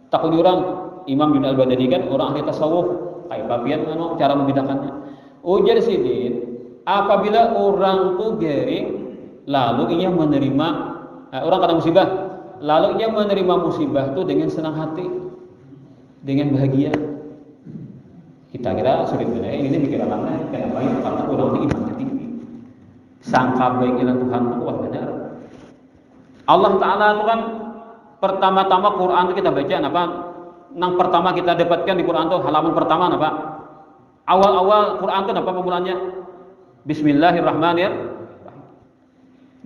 Takut orang Imam Junaid Al-Baghdadi kan orang ahli tasawuf. Kayak apa pian cara membedakannya? Ujar sidin, apabila orang itu garing lalu ia menerima orang kena musibah, lalu ia menerima musibah itu dengan senang hati, dengan bahagia. Kita kira sulit benar. Ini pikirannya kenapa? Karena orang ini imannya tinggi, sangka baik ilah Tuhan itu kuat benar. Allah Ta'ala itu kan pertama-tama Quran itu kita baca apa? Nang pertama kita dapatkan di Quran itu halaman pertama apa? Awal-awal Quran itu apa pemulanya? Bismillahirrahmanirrahim.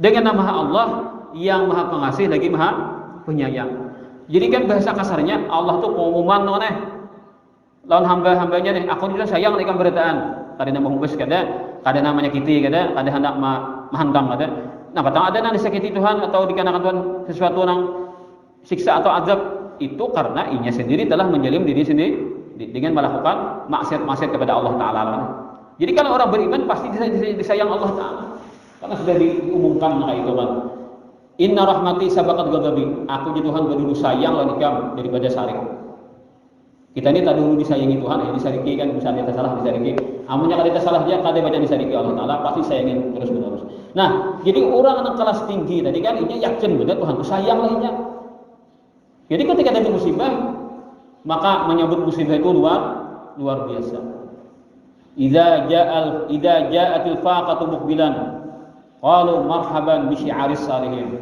Dengan nama Allah yang maha pengasih lagi maha penyayang. Jadi kan bahasa kasarnya Allah tuh pengumuman noneh lawan hamba-hambanya nih, aku juga sayang dengan beritaan. Kadang nama humbes kadang namanya kiti kada hendak mahantam kada. Nah, patang ada nang disakiti Tuhan atau dikarenakan Tuhan sesuatu nang siksa atau azab itu karena inya sendiri telah menjalim diri sendiri dengan melakukan maksiat kepada Allah Ta'ala. Jadi kalau orang beriman pasti disayang Allah Ta'ala karena sudah diumumkan itu kan. Inna rahmati sabaqat ghadabi. Aku jadi Tuhan berdulu sayang lawan ikam daripada sarik. Kita ini tak dulu disayangi Tuhan, ya disariki kan bisa kita salah disariki. Amunnya kalau kita salah dia kada baca disariki Allah Ta'ala pasti sayangin terus menerus. Nah, jadi orang anak kelas tinggi tadi kan ini yakin benar Tuhan itu sayang lainnya. Jadi ketika ada musibah, maka menyambut musibah itu luar biasa. Idza ja'atil faqatu muqbilan qalu marhaban bi syi'aris salihin.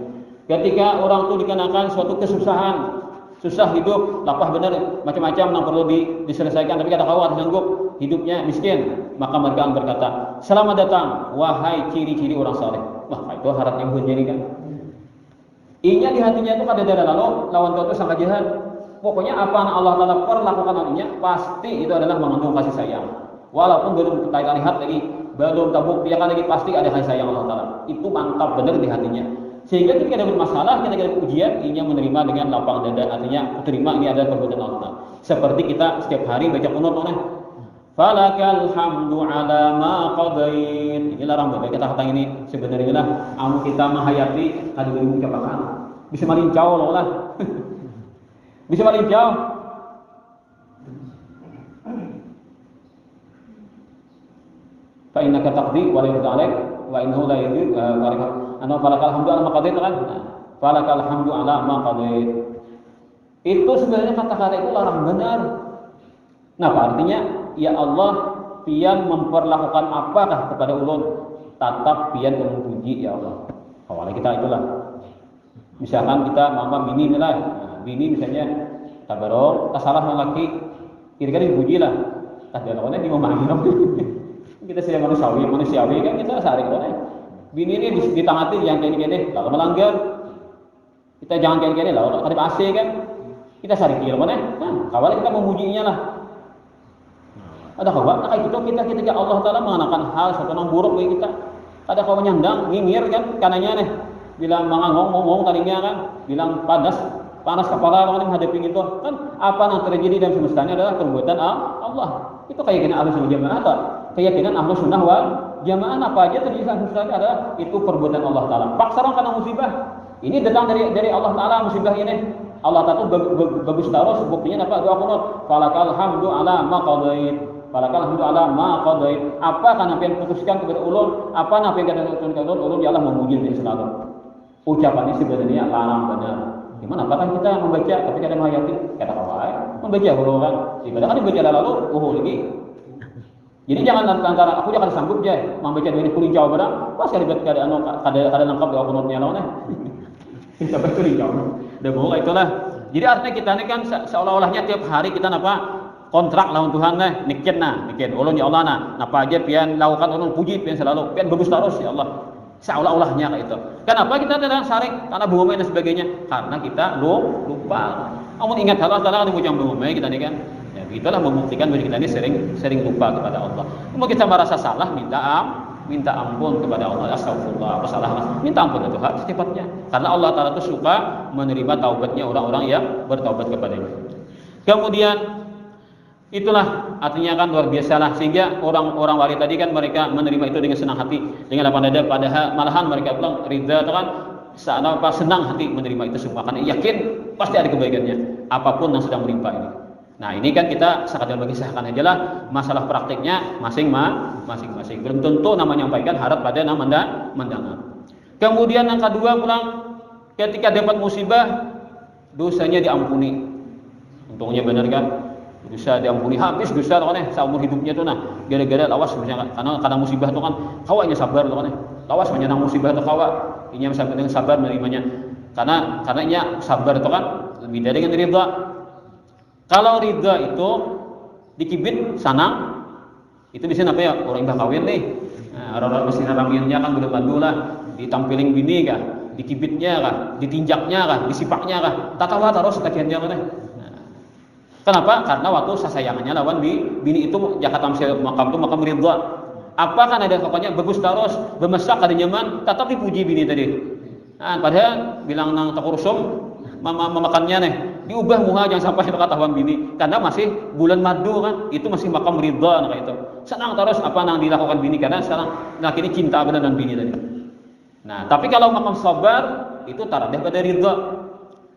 Ketika orang itu dikenakan suatu kesusahan, susah hidup, lapah benar macam-macam yang perlu diselesaikan tapi kada kawat sanggup hidupnya miskin, maka mereka berkata, "Selamat datang wahai ciri-ciri orang saleh." Wah, itu harapnya bunyi kan. Inya di hatinya itu kada ada lalu lawan itu sangat jahat. Pokoknya apa yang Allah Ta'ala perlakukan olehnya pasti itu adalah mengandung kasih sayang. Walaupun belum kita lihat lagi, belum terbuktikan lagi pasti ada kasih sayang Allah Ta'ala. Itu mantap benar di hatinya. Sehingga ketika ada masalah, ketika ada ujian, inya menerima dengan lapang dada. Artinya terima ini adalah perbuatan Allah Ta'ala. Seperti kita setiap hari baca qunut oleh falakal hamdu ala ma qadait. Inilah rambut kata-kata ini sebenarnya lah amu kita menghayati kada ilmu kepakan. Bisa malincau loh lah. Bisa malincau. Fa innaka taqdi wa la yuqda 'alaik wa innahu la yudhil ana falakal hamdu ala ma qadait kan. Falakal hamdu ala ma qadait. Itu sebenarnya kata-kata itu larang benar. Nah, artinya ya Allah pian memperlakukan apakah kepada ulun tatap pian memuji ya Allah. Awalnya kita itulah. Misalkan kita mama bini lah, bini misalnya tabarok, tak salah lelaki, kira-kira dipuji lah. Tak ada lawannya dimamagi dong. Kita sudah manusiawi kan kita sehari kan. Bini ini ditangati yang kayak lalu melanggar. Kita jangan kayak lalu kada AC kan. Kita sehari kira mana? Nah, awalnya kita memujinya lah. Ada kawan, nah itu kita ketika Allah Ta'ala mengenakan hal satu yang buruk bagi kita. Ada kawan nyandang, ngingir kan, kanannya nih. Bilang ngomong tadinya kan, bilang panas panas kepala orang menghadapi itu kan apa yang terjadi dalam semesta ini adalah perbuatan Allah. Itu keyakinan Ahlus Sunnah Jamaah atau keyakinan Ahlus Sunnah wal Jamaah apa aja terjadi dalam semesta ini adalah itu perbuatan Allah Taala. Paksa orang karena musibah. Ini datang dari Allah Taala musibah ini. Allah Taala itu bagus taruh buktinya apa doa kunut. Falakal hamdu ala ma qadait. Falakal hamdu ala ma qadait. Apa kan apa yang putuskan kepada ulun? Apa apa yang kata ulun ya Allah memuji diri selalu. Ucapan ini sebenarnya larang benar. Gimana? Apakah kita membaca ketika ada menghayati? Kata kawan, membaca kan. Ibadah kan dibaca lalu, lagi. Jadi jangan antara aku jangan sanggup aja membaca ini kuring jauh barang. Pas kali kada lengkap doa kunutnya lawan. Kita kuring jauh. Udah mau itulah. Jadi artinya kita ini kan seolah-olahnya tiap hari kita kontrak lawan Tuhan niken ulun ya Allah napa aja pian lakukan ulun puji pian selalu pian bagus terus ya Allah. Seolah-olahnya kayak itu. Kenapa kita tidak sarik karena bumi dan sebagainya? Karena kita lupa. Namun ingat Allah Taala kan ucap bumi kita ini kan. Ya itulah membuktikan bahwa kita ini sering lupa kepada Allah. Kalau kita merasa salah minta ampun kepada Allah. Astagfirullah, apa salah? Minta ampun ke Tuhan secepatnya. Karena Allah Taala itu suka menerima taubatnya orang-orang yang bertaubat kepadanya. Kemudian itulah artinya kan luar biasa lah sehingga orang-orang wali tadi kan mereka menerima itu dengan senang hati dengan lapang dada padahal malahan mereka bilang ridha itu kan senang hati menerima itu semua karena yakin pasti ada kebaikannya apapun yang sedang menimpa ini. Nah ini kan kita sekadar mengisahkan aja lah masalah praktiknya masing-masing belum tentu namanya menyampaikan harap pada mendengar. Kemudian yang kedua pulang ketika dapat musibah dosanya diampuni. Untungnya benar kan? Bisa diampuni habis dosa kan seumur hidupnya tuh gara-gara lawas misalnya karena musibah tuh kan kawanya sabar tuh kan lawas menyenang musibah tuh kawa ini sampai dengan sabar menerimanya karena sabar itu kan lebih dari dengan ridha. Kalau ridha itu dikibit sanang itu biasanya apa ya orang yang kawin nih orang-orang mesti ramainya kan belum madu lah ditampilin bini kah dikibitnya kah ditinjaknya kah disipaknya kah tatawa terus kajiannya kan. Kenapa? Karena waktu sasayangannya lawan bini itu Jakarta makam ridha. Apa kan ada pokoknya bagus terus bermesak ada nyaman tetap dipuji bini tadi. Nah, padahal bilang nang takursum memakannya nih diubah muha jangan sampai ketahuan bini karena masih bulan madu kan itu masih makam ridha kayak itu. Senang terus apa yang dilakukan bini karena sekarang laki ini cinta benar dengan bini tadi. Nah, tapi kalau makam sabar itu taradah pada ridha.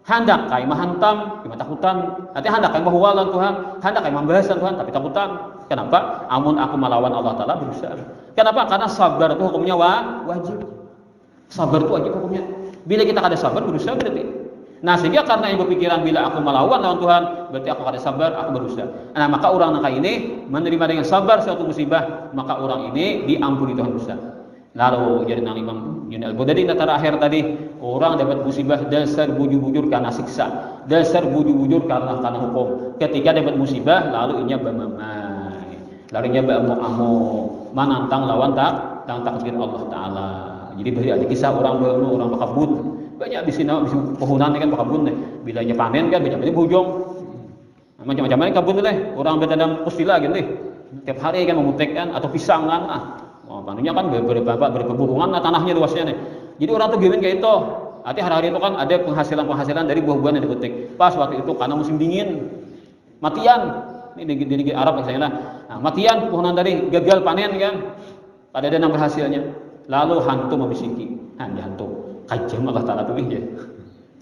Hendak kai mahantam, takutan. Nanti hendak kai mahuwalan Tuhan, hendak kai membahasan Tuhan, tapi takutan. Kenapa? Amun aku melawan Allah Taala berusaha. Kenapa? Karena sabar itu hukumnya wajib. Sabar itu wajib hukumnya. Bila kita ada sabar berusaha berarti. Nah sehingga karena yang berpikiran bila aku melawan lawan Tuhan, berarti aku ada sabar, aku berusaha. Nah maka orang kayak ini menerima dengan sabar suatu musibah, maka orang ini diampuni Tuhan berusaha. Lalu jadi nang Imam Junaiz Al-Baghdadi terakhir tadi orang dapat musibah dasar bujur-bujur karena siksa, dasar bujur-bujur karena hukum. Ketika dapat musibah lalu inya bamamai, lalu inya bamu menantang lawan takdir Allah Taala. Jadi beri ada kisah orang bakabut banyak di sini pohonan kan bakabut nih. Bila inya panen kan banyak bujung. Macam-macam ini kabut nih orang bertadam pustila gitu nih. Tiap hari kan memutekkan atau pisang kan. Panunya kan berkebutuhan tanahnya luasnya nih. Jadi orang tuh gimana kayak itu. Arti hari-hari itu kan ada penghasilan dari buah-buahan yang dipetik. Pas waktu itu karena musim dingin, matian. Ini di Arab misalnya. Nah, matian pohonan tadi gagal panen kan. Pada ada yang berhasilnya. Lalu hantu membisiki. Hantu. Kajam Allah Taala tuh ya.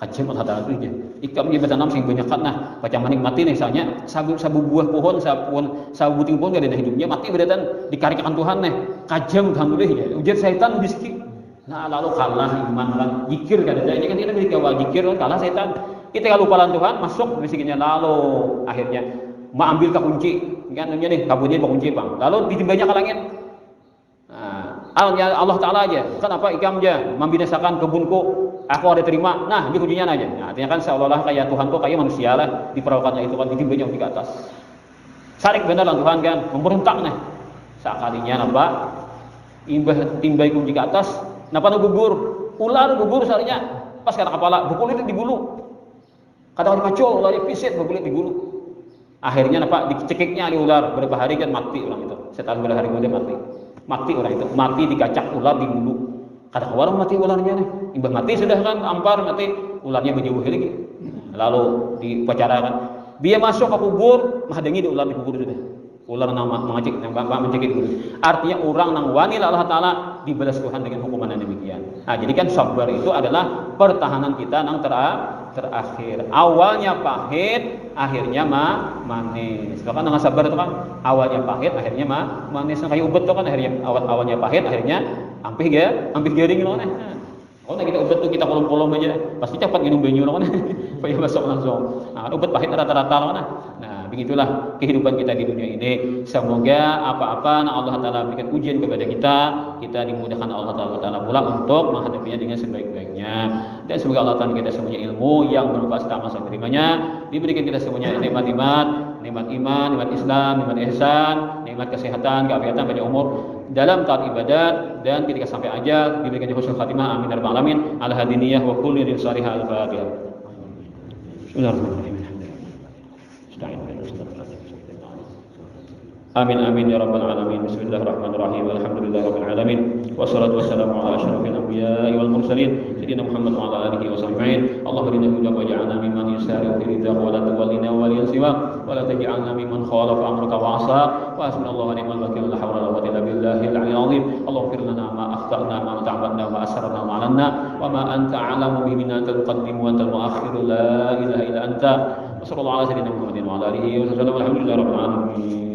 Kajam Allah Taala tuh ya. Ikam ni bertanam sing banyak kan macam menikmati nih misalnya sabu buah pohon sabu buting pohon gak ada hidupnya mati beratan dikarikakan Tuhan nih kajam Tuhan dulu ya ujar setan bisiki. Nah lalu kalah iman lan zikir kan ada ini kan kita milik awal zikir kalah setan kita kalau lupa Tuhan masuk bisikinya lalu akhirnya mau ambil ke kunci kan nih kabutnya kunci bang lalu ditimbanya ke langit. Allah Taala aja kenapa ikam aja membinasakan kebunku aku ada terima nah ini kuncinya aja nah, artinya kan seolah-olah kayak Tuhan tuh kayak manusia lah diperawakannya itu kan ditimbanya di atas sarik benar lah Tuhan kan memberontak nih sekalinya napa timbai kunci ke atas napa gugur ular gugur sarinya pas kena kepala bukulit di bulu kata orang kacau ular pisit bukulit di bulu akhirnya napa dicekiknya di ular berapa hari kan mati orang itu setelah berapa hari kemudian mati orang itu mati dikacak ular di bulu kata orang mati ularnya nih imbah mati sudah kan ampar mati ularnya berjauh lagi lalu diupacarakan. Dia masuk ke kubur, menghadangi di ular di kubur sudah. Ular nang mengecek, nang mencekik kubur. Artinya orang nang wani Allah Taala dibalas Tuhan dengan hukuman yang demikian. Nah, jadi kan sabar itu adalah pertahanan kita nang terakhir. Awalnya pahit, akhirnya manis. Kalau kan dengan sabar itu kan awalnya pahit, akhirnya manis. Kayak ubet itu kan akhirnya awalnya pahit, akhirnya hampir garing loh. Oh, nah kita ubat tuh kita kolom-kolom aja, pasti cepat minum banyu loh kan, supaya masuk langsung. Nah, ubat pahit rata-rata loh nah, begitulah kehidupan kita di dunia ini. Semoga apa-apa nah Allah Taala berikan ujian kepada kita dimudahkan Allah Taala pula untuk menghadapinya dengan sebaik-baiknya. Dan semoga Allah Taala kita semuanya ilmu yang bermanfaat selama saya terimanya, diberikan kita semuanya nikmat iman, nikmat Islam, nikmat ihsan, nikmat kesehatan, keafiatan, panjang umur dalam taat ibadat, dan ketika sampai ajal diberikan husnul khatimah. Amin ya rabbal alamin. Al hadiniyah wa kulli salihah al-fatihah. Bismillahirrahmanirrahim. Amin amin ya rabbal alamin. Bismillahirrahmanirrahim. Alhamdulillahirabbil alamin. Wassalatu wassalamu ala asyrafil anbiya'i wal mursalin sayyidina Muhammad wa ala alihi wasahbihi. Allahumma inna waj'alna mimman yusari'u fi ridha wa la tuwallina wa la siwa wa la taj'alna mimman khalafa amraka wa 'asa wa hasbunallahu wa ni'mal wakeel. La hawla wa la quwwata illa billahil 'aliyyil 'azim. Allahumma fir lana ma akhtana ma ta'ammadna wa asrarna ma 'alanna wa ma anta 'alamu bihi minna anta al-muqaddim wa anta al-mu'akhir. La ilaha illa anta. Wassallallahu ala sayyidina Muhammadin wa ala alihi wa sallam. Alhamdulillahirabbil alamin.